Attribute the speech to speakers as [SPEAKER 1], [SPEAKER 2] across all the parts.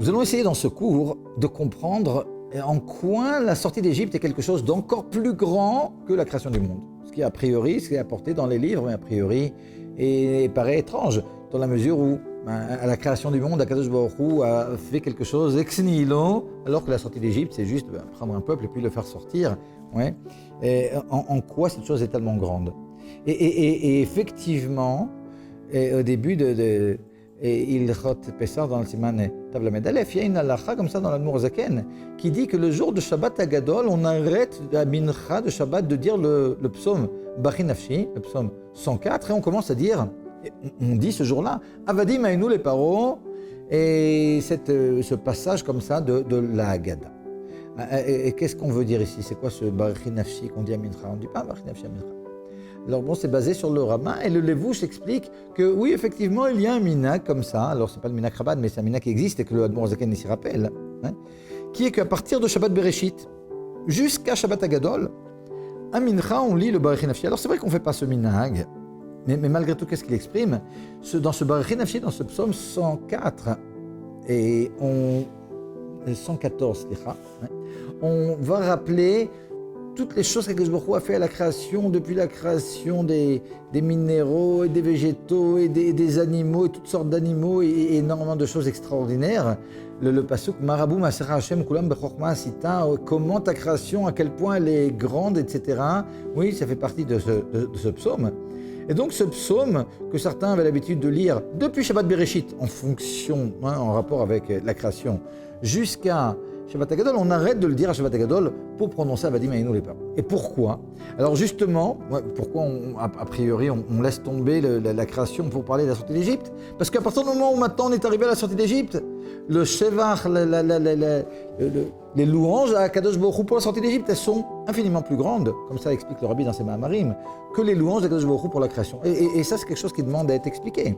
[SPEAKER 1] Nous allons essayer dans ce cours de comprendre en quoi la sortie d'Égypte est quelque chose d'encore plus grand que la création du monde. Ce qui a priori, ce qui est apporté dans les livres, mais a priori, et paraît étrange, dans la mesure où, à la création du monde, Akadosh Baruch Hu a fait quelque chose ex nihilo, alors que la sortie d'Égypte, c'est juste prendre un peuple et puis le faire sortir. Ouais. Et en quoi cette chose est tellement grande. Et effectivement, au début de Ilchot Pessah dans le Siman Tav Lamed Aleph, il y a une halakha comme ça dans l'Admour Zaken qui dit que le jour de Shabbat Hagadol, on arrête la mincha de Shabbat de dire le psaume Bachi Nafshi, le psaume 104, et on commence à dire, on dit ce jour-là, Avadim Aïnou les paro, et ce passage comme ça de la Haggadah. Et qu'est-ce qu'on veut dire ici? C'est quoi ce Bachi Nafshi qu'on dit à mincha? On ne dit pas Bachi Nafshi à mincha. Alors bon, c'est basé sur le Rama, et le Levouche explique que oui, effectivement, il y a un minhag comme ça. Alors c'est pas le minhag Chabad, mais c'est un minhag qui existe et que le Admour Zaken s'y rappelle, qui est qu'à partir de Shabbat Bereshit jusqu'à Shabbat Hagadol, à mincha, on lit le Baruch Nafshi. Alors c'est vrai qu'on ne fait pas ce minhag, mais malgré tout, qu'est-ce qu'il exprime? Dans ce Baruch Nafshi, dans ce psaume 104 et 114, on va rappeler toutes les choses qu'Akadosh Baruch Hu a fait à la création, depuis la création des minéraux et des végétaux et des animaux et toutes sortes d'animaux et énormément de choses extraordinaires. Le pasuk Marabou Masera Hashem Kulam Bechorma Asita, comment ta création, à quel point elle est grande, etc. Oui, ça fait partie de ce psaume. Et donc ce psaume que certains avaient l'habitude de lire depuis Shabbat Bereshit, en fonction, en rapport avec la création, jusqu'à Shabbat Hagadol, on arrête de le dire à Shabbat Hagadol pour prononcer Avadim Aïnou les paro. Et pourquoi? Alors justement, pourquoi a priori on laisse tomber la création pour parler de la sortie d'Égypte? Parce qu'à partir du moment où maintenant on est arrivé à la sortie d'Égypte, le Shevach, les louanges à Kadosh Baruch Hu pour la sortie d'Égypte, elles sont infiniment plus grandes, comme ça explique le Rabbi dans ses Mahamarim, que les louanges de Kadosh Baruch Hu pour la création. Et ça, c'est quelque chose qui demande à être expliqué.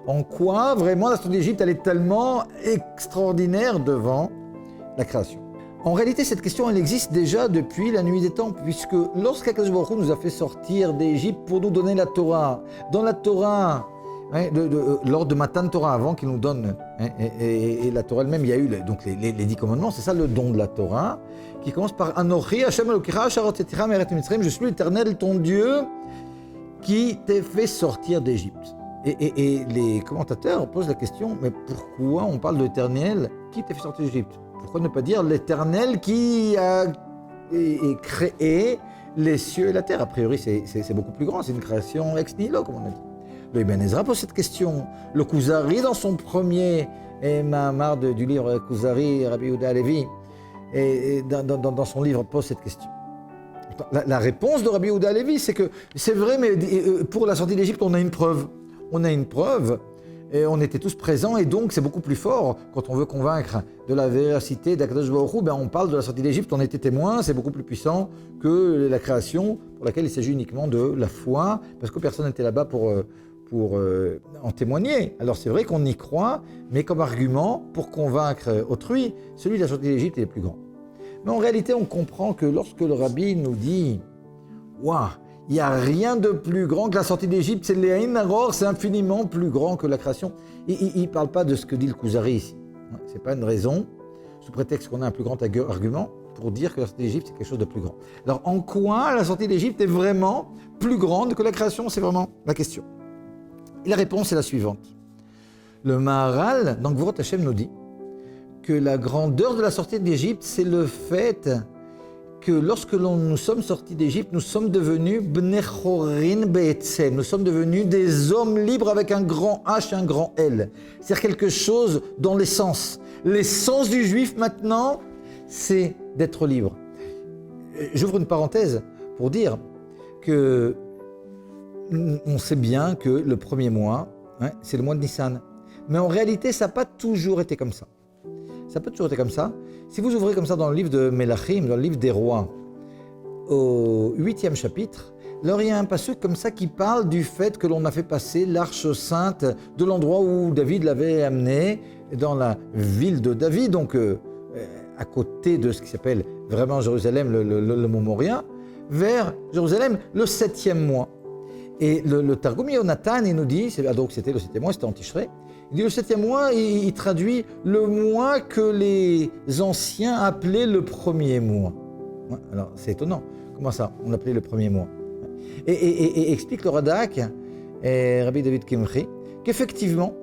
[SPEAKER 1] En quoi vraiment la sortie d'Égypte, elle est tellement extraordinaire devant la création. En réalité, cette question, elle existe déjà depuis la nuit des temps, puisque lorsqu'Akadosh Baruch Hu nous a fait sortir d'Égypte pour nous donner la Torah, dans la Torah, lors de Matan Torah, avant qu'il nous donne, et la Torah elle-même, il y a eu donc les 10 commandements, c'est ça le don de la Torah, qui commence par Anochi Hashem Elokecha asher hotzetzicha me'eretz Mitzrayim, je suis l'Éternel, ton Dieu, qui t'ai fait sortir d'Égypte. Et les commentateurs posent la question, mais pourquoi on parle de l'Éternel qui t'a fait sortir d'Égypte? Pourquoi ne pas dire l'Éternel qui a créé les cieux et la terre? A priori, c'est beaucoup plus grand, c'est une création ex nihilo, comme on a dit. Le Ibn Ezra pose cette question. Le Kuzari, dans son premier Mahamar du livre Kuzari, Rabbi Yehuda Halevi, dans son livre, pose cette question. La réponse de Rabbi Yehuda Halevi, c'est que c'est vrai, mais pour la sortie d'Égypte, on a une preuve. On a une preuve. Et on était tous présents, et donc c'est beaucoup plus fort. Quand on veut convaincre de la véracité d'Akadosh Baruch Hu, on parle de la sortie d'Égypte, on était témoins, c'est beaucoup plus puissant que la création, pour laquelle il s'agit uniquement de la foi, parce que personne n'était là-bas pour en témoigner. Alors c'est vrai qu'on y croit, mais comme argument, pour convaincre autrui, celui de la sortie d'Égypte est le plus grand. Mais en réalité, on comprend que lorsque le Rabbi nous dit « Waouh, il n'y a rien de plus grand que la sortie d'Égypte, c'est l'Ein Aror, c'est infiniment plus grand que la création. » Il ne parle pas de ce que dit le Kuzari ici. Ce n'est pas une raison, sous prétexte qu'on a un plus grand argument, pour dire que la sortie d'Égypte, c'est quelque chose de plus grand. Alors en quoi la sortie d'Égypte est vraiment plus grande que la création? C'est vraiment la question. Et la réponse est la suivante. Le Maharal, dans Gvurot Hashem, nous dit que la grandeur de la sortie d'Égypte, c'est le fait que lorsque nous sommes sortis d'Égypte, nous sommes devenus Bnei Chorin Be'etzem, nous sommes devenus des hommes libres avec un grand H et un grand L. C'est-à-dire quelque chose dans l'essence. L'essence du juif maintenant, c'est d'être libre. J'ouvre une parenthèse pour dire que on sait bien que le premier mois, c'est le mois de Nissan. Mais en réalité, ça n'a pas toujours été comme ça. Ça n'a pas toujours été comme ça. Si vous ouvrez comme ça dans le livre de Melachim, dans le livre des rois, au 8e chapitre, alors il y a un passage comme ça qui parle du fait que l'on a fait passer l'arche sainte de l'endroit où David l'avait amenée, dans la ville de David, donc à côté de ce qui s'appelle vraiment Jérusalem, le mont Moria, vers Jérusalem le 7e mois. Et le Targum Yonatan, il nous dit, donc c'était le 7e mois, c'était en Tishrei, Il dit le 7e mois, il traduit le mois que les anciens appelaient le premier mois. Ouais, alors c'est étonnant, comment ça, on l'appelait le premier mois? Et explique le Radak, Rabbi David Kimchi, qu'effectivement,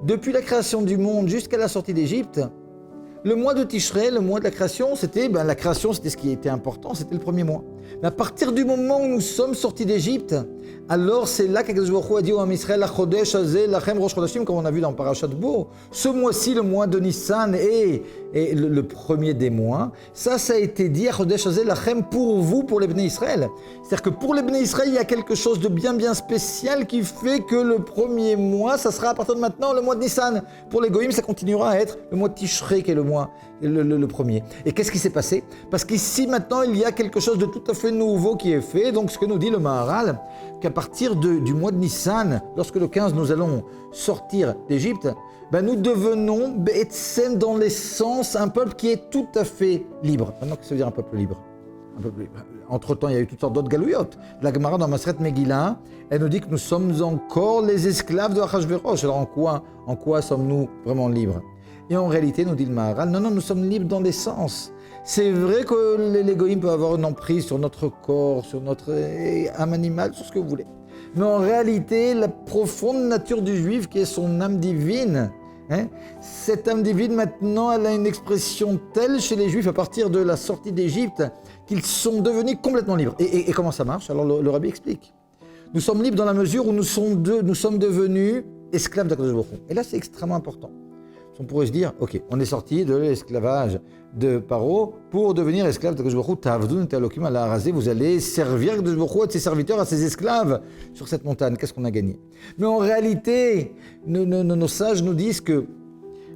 [SPEAKER 1] depuis la création du monde jusqu'à la sortie d'Égypte, le mois de Tishrei, le mois de la création, la création c'était ce qui était important, c'était le premier mois. Mais à partir du moment où nous sommes sortis d'Égypte, alors c'est là qu'Akadosh Baruch Hu a dit au Ham Israël, la Chodesh Hazeh, Lachem Rosh Chodashim, comme on a vu dans Parashat Bo, ce mois-ci, le mois de Nissan est le premier des mois. Ça a été dit à Chodesh Hazeh, Lachem, pour vous, pour les Bnei Israël. C'est-à-dire que pour les Bnei Israël, il y a quelque chose de bien spécial qui fait que le premier mois, ça sera à partir de maintenant le mois de Nissan. Pour les Goïms, ça continuera à être le mois de Tishrei qui est le premier. Et qu'est-ce qui s'est passé? Parce qu'ici maintenant il y a quelque chose de tout à fait nouveau qui est fait. Donc ce que nous dit le Maharal, qu'à partir du mois de Nissan, lorsque le 15 nous allons sortir d'Égypte, nous devenons Be'etzem dans l'essence un peuple qui est tout à fait libre. Maintenant, qu'est-ce que ça veut dire un peuple libre? Entre-temps, il y a eu toutes sortes d'autres galouillottes. La Gemara dans Maseret Megillah, elle nous dit que nous sommes encore les esclaves de Achashverosh. Alors en quoi sommes-nous vraiment libres? Et en réalité, nous dit le Maharal, non, nous sommes libres dans l'essence. C'est vrai que les Goïms peuvent avoir une emprise sur notre corps, sur notre âme animale, sur ce que vous voulez. Mais en réalité, la profonde nature du Juif, qui est son âme divine, cette âme divine, maintenant, elle a une expression telle chez les Juifs à partir de la sortie d'Égypte qu'ils sont devenus complètement libres. Et comment ça marche? Alors le Rabbi explique. Nous sommes libres dans la mesure où nous sommes devenus esclaves d'Akadosh Baruch Hu. Et là, c'est extrêmement important. On pourrait se dire, ok, on est sorti de l'esclavage de Paro pour devenir esclave d'Akadosh Baruch Hu. Ta'avdun et Elokim ala Harazeh, vous allez servir Akadosh Baruch Hu, être ses serviteurs, à ses esclaves sur cette montagne. Qu'est-ce qu'on a gagné? Mais en réalité, nos sages nous disent que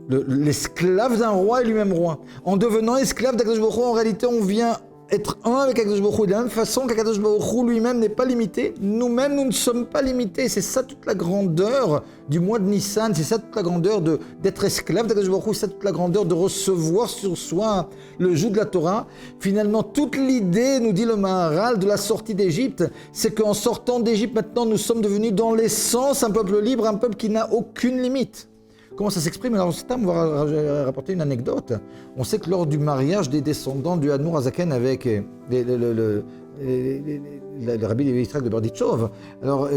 [SPEAKER 1] l'esclave d'un roi est lui-même roi. En devenant esclave d'Akadosh Baruch Hu, en réalité, on vient être un avec Akadosh Baruch Hu. De la même façon qu'Akadosh Baruch Hu lui-même n'est pas limité, nous-mêmes, nous ne sommes pas limités. C'est ça toute la grandeur du mois de Nissan, c'est ça toute la grandeur d'être esclave d'Akadosh Baruch Hu, c'est ça toute la grandeur de recevoir sur soi le joug de la Torah. Finalement, toute l'idée, nous dit le Maharal, de la sortie d'Égypte, c'est qu'en sortant d'Égypte, maintenant, nous sommes devenus dans l'essence un peuple libre, un peuple qui n'a aucune limite. Comment ça s'exprime? Alors, c'est on va rapporter une anecdote. On sait que lors du mariage des descendants du Admour Hazaken avec le rabbi Lévi Yitzhak de Berdichov, alors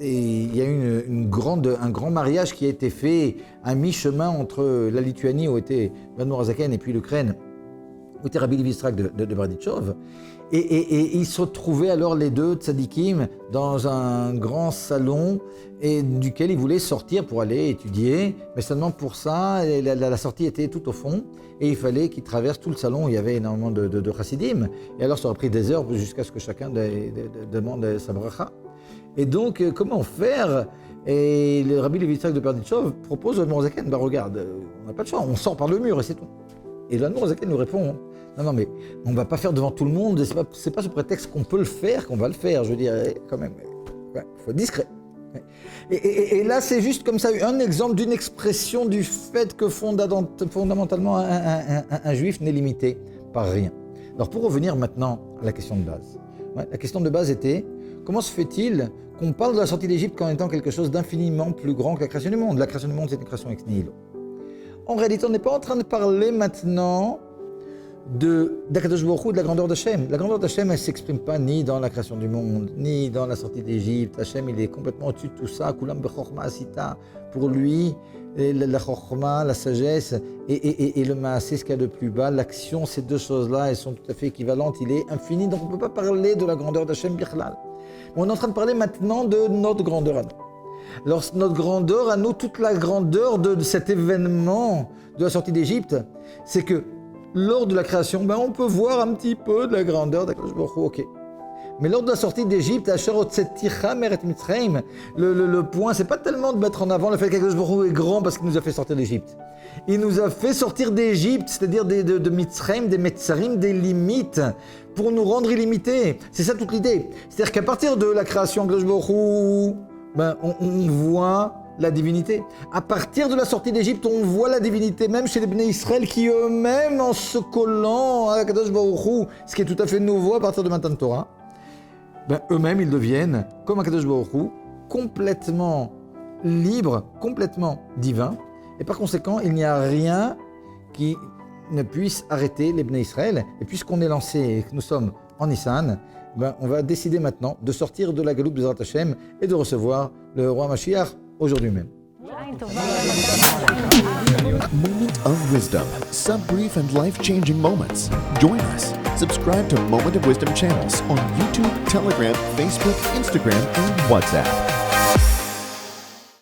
[SPEAKER 1] il y a eu un grand mariage qui a été fait à mi-chemin entre la Lituanie où était l'Admour Hazaken et puis l'Ukraine où était Rabbi Lévi Yitzhak de Berdichov. Et ils se retrouvaient alors les deux tzadikim dans un grand salon et duquel ils voulaient sortir pour aller étudier. Mais seulement pour ça, la sortie était tout au fond et il fallait qu'ils traversent tout le salon où il y avait énormément de chassidim. Et alors ça aurait pris des heures jusqu'à ce que chacun demande sa bracha. Et donc, comment faire? Et le Rabbi Lévi Yitzhak de Berdichov propose au Admour Hazaken, regarde, on n'a pas de choix, on sort par le mur et c'est tout. Et l'Admour Hazaken nous répond, non, mais on ne va pas faire devant tout le monde, c'est pas sous prétexte qu'on peut le faire qu'on va le faire, je veux dire, quand même, il faut être discret. Et là, c'est juste comme ça, un exemple d'une expression du fait que fondamentalement, un juif n'est limité par rien. Alors pour revenir maintenant à la question de base. La question de base était, comment se fait-il qu'on parle de la sortie d'Égypte comme étant quelque chose d'infiniment plus grand que la création du monde? La création du monde, c'est une création ex nihilo. En réalité, on n'est pas en train de parler maintenant d'Akadosh Baruch Hu, de la grandeur d'Hachem. La grandeur d'Hachem, elle ne s'exprime pas ni dans la création du monde, ni dans la sortie d'Égypte. Hachem, il est complètement au-dessus de tout ça. Kulam bechorma asita. Pour lui, la chorma, la sagesse et le maasé, ce qu'il y a de plus bas, l'action, ces deux choses-là, elles sont tout à fait équivalentes. Il est infini, donc on ne peut pas parler de la grandeur d'Hachem bichlal. On est en train de parler maintenant de notre grandeur à nous. Alors, notre grandeur à nous, toute la grandeur de cet événement de la sortie d'Égypte, c'est que lors de la création, on peut voir un petit peu de la grandeur d'Akadosh Baruch Hu, ok. Mais lors de la sortie d'Égypte, le point, c'est pas tellement de mettre en avant le fait qu'Akadosh Baruch Hu est grand parce qu'il nous a fait sortir d'Égypte. Il nous a fait sortir d'Égypte, c'est-à-dire de Mitzrayim, des Metzarim, des limites, pour nous rendre illimités. C'est ça toute l'idée. C'est-à-dire qu'à partir de la création d'Akadosh Baruch Hu, on voit la divinité. À partir de la sortie d'Égypte, on voit la divinité, même chez les Bnei Israël qui eux-mêmes, en se collant à Akadosh Baruch Hu, ce qui est tout à fait nouveau à partir de Matan Torah, eux-mêmes ils deviennent, comme Akadosh Baruch Hu, complètement libre, complètement divin, et par conséquent, il n'y a rien qui ne puisse arrêter les Bnei Israël. Et puisqu'on est lancé et que nous sommes en Nissan, on va décider maintenant de sortir de la Galoute Bezrat Hashem et de recevoir le roi Mashiach aujourd'hui même.
[SPEAKER 2] Moment of Wisdom. Some brief and life-changing moments. Join us. Subscribe to Moment of Wisdom channels on YouTube, Telegram, Facebook, Instagram, and WhatsApp.